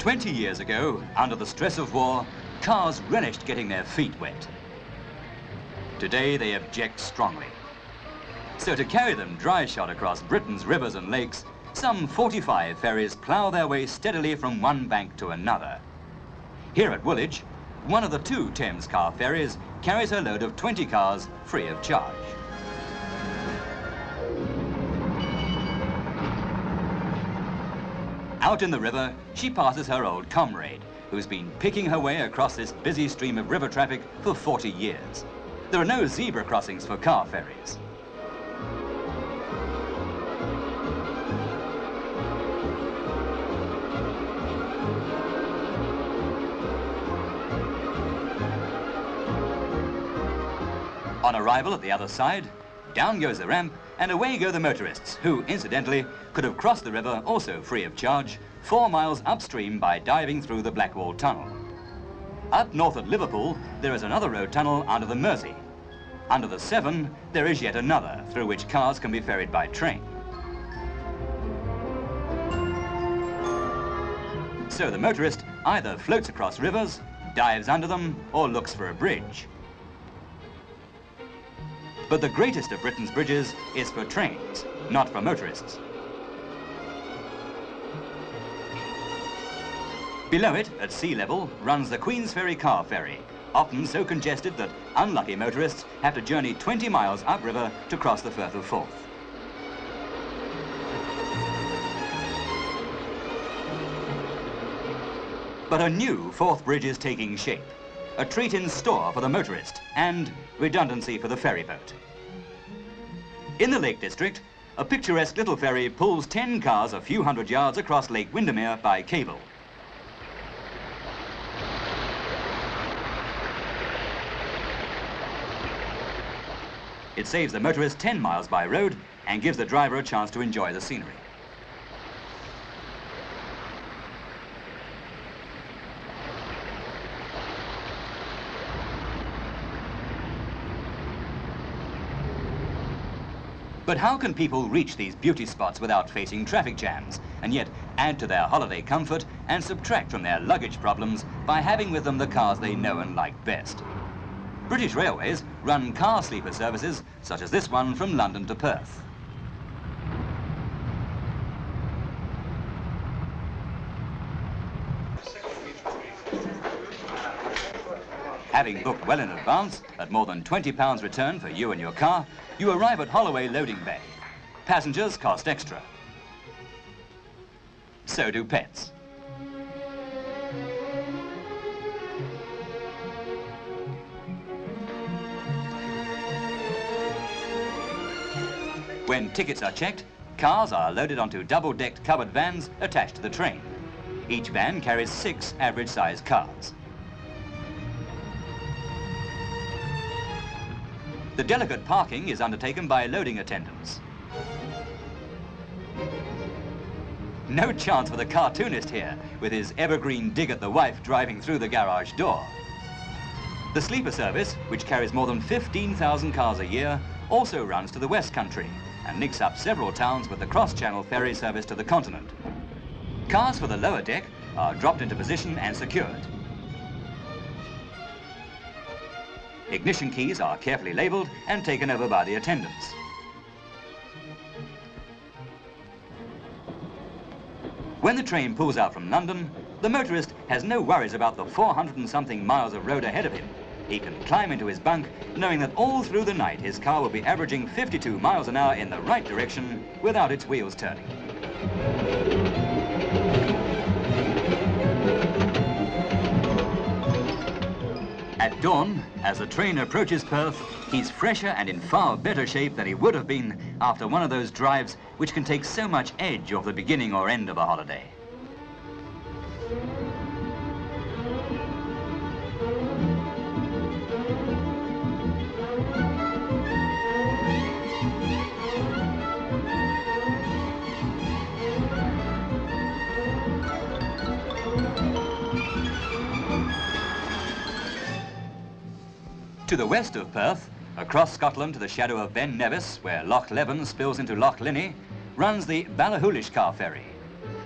20 years ago, under the stress of war, cars relished getting their feet wet. Today they object strongly. So to carry them dry shod across Britain's rivers and lakes, some 45 ferries plough their way steadily from one bank to another. Here at Woolwich, one of the two Thames car ferries carries her load of 20 cars free of charge. Out in the river, she passes her old comrade, who's been picking her way across this busy stream of river traffic for 40 years. There are no zebra crossings for car ferries. On arrival at the other side, down goes the ramp and away go the motorists who, incidentally, could have crossed the river, also free of charge, 4 miles upstream by diving through the Blackwall Tunnel. Up north at Liverpool, there is another road tunnel under the Mersey. Under the Severn, there is yet another through which cars can be ferried by train. So the motorist either floats across rivers, dives under them, or looks for a bridge. But the greatest of Britain's bridges is for trains, not for motorists. Below it, at sea level, runs the Queensferry car ferry, often so congested that unlucky motorists have to journey 20 miles upriver to cross the Firth of Forth. But a new Forth Bridge is taking shape. A treat in store for the motorist and redundancy for the ferry boat. In the Lake District, a picturesque little ferry pulls 10 cars a few hundred yards across Lake Windermere by cable. It saves the motorist 10 miles by road and gives the driver a chance to enjoy the scenery. But how can people reach these beauty spots without facing traffic jams, and yet add to their holiday comfort and subtract from their luggage problems by having with them the cars they know and like best? British Railways run car sleeper services, such as this one from London to Perth. Having booked well in advance, at more than £20 return for you and your car, you arrive at Holloway Loading Bay. Passengers cost extra. So do pets. When tickets are checked, cars are loaded onto double-decked covered vans attached to the train. Each van carries 6 average-sized cars. The delicate parking is undertaken by loading attendants. No chance for the cartoonist here, with his evergreen dig at the wife driving through the garage door. The sleeper service, which carries more than 15,000 cars a year, also runs to the West Country and links up several towns with the cross-channel ferry service to the continent. Cars for the lower deck are dropped into position and secured. Ignition keys are carefully labelled and taken over by the attendants. When the train pulls out from London, the motorist has no worries about the 400 and something miles of road ahead of him. He can climb into his bunk knowing that all through the night his car will be averaging 52 miles an hour in the right direction without its wheels turning. At dawn, as the train approaches Perth, he's fresher and in far better shape than he would have been after one of those drives which can take so much edge off the beginning or end of a holiday. To the west of Perth, across Scotland to the shadow of Ben Nevis, where Loch Leven spills into Loch Linney, runs the Ballachulish car ferry.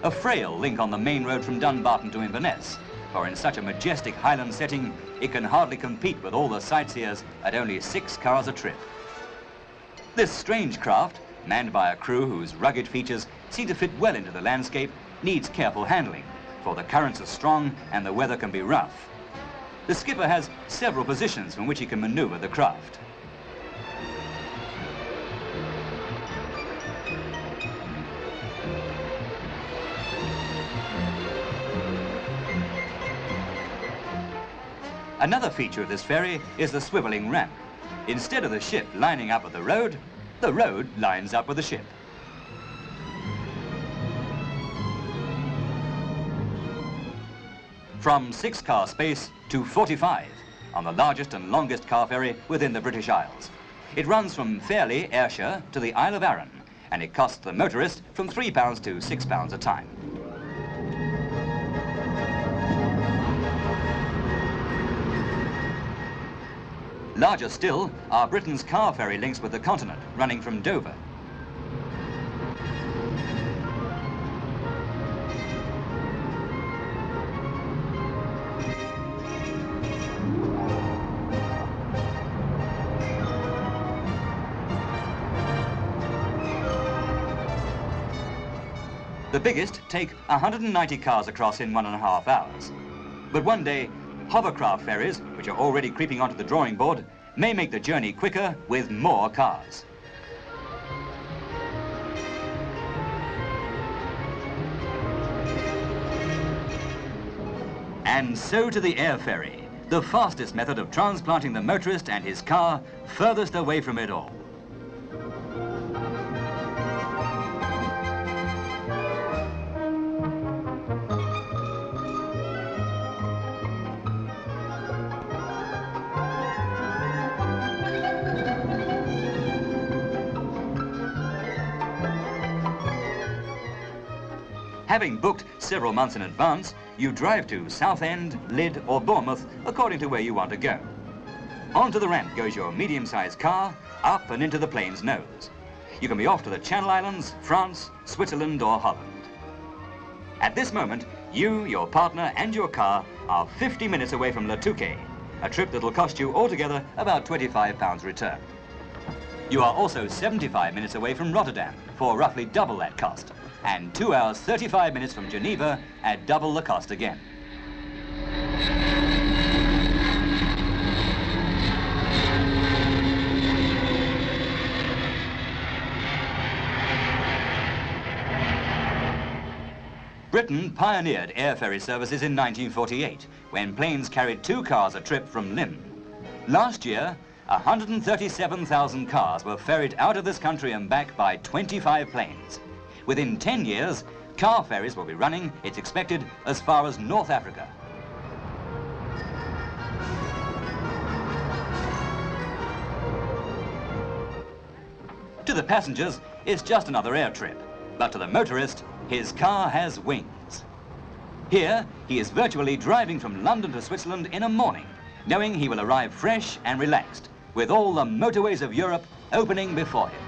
a frail link on the main road from Dunbarton to Inverness, for in such a majestic highland setting, it can hardly compete with all the sightseers at only 6 cars a trip. This strange craft, manned by a crew whose rugged features seem to fit well into the landscape, needs careful handling, for the currents are strong and the weather can be rough. The skipper has several positions from which he can maneuver the craft. Another feature of this ferry is the swivelling ramp. Instead of the ship lining up with the road lines up with the ship. From 6-car space to 45 on the largest and longest car ferry within the British Isles. It runs from Fairlie, Ayrshire to the Isle of Arran, and it costs the motorist from £3 to £6 a time. Larger still are Britain's car ferry links with the continent, running from Dover. The biggest take 190 cars across in 1.5 hours. But one day, hovercraft ferries, which are already creeping onto the drawing board, may make the journey quicker with more cars. And so to the air ferry, the fastest method of transplanting the motorist and his car furthest away from it all. Having booked several months in advance, you drive to Southend, Lydd or Bournemouth according to where you want to go. Onto the ramp goes your medium-sized car, up and into the plane's nose. You can be off to the Channel Islands, France, Switzerland or Holland. At this moment, you, your partner and your car are 50 minutes away from Le Touquet, a trip that'll cost you altogether about £25 return. You are also 75 minutes away from Rotterdam for roughly double that cost, and 2 hours 35 minutes from Geneva at double the cost again. Britain pioneered air ferry services in 1948, when planes carried 2 cars a trip from Lymm. Last year, 137,000 cars were ferried out of this country and back by 25 planes. Within 10 years, car ferries will be running, it's expected, as far as North Africa. To the passengers, it's just another air trip. But to the motorist, his car has wings. Here, he is virtually driving from London to Switzerland in a morning, knowing he will arrive fresh and relaxed, with all the motorways of Europe opening before him.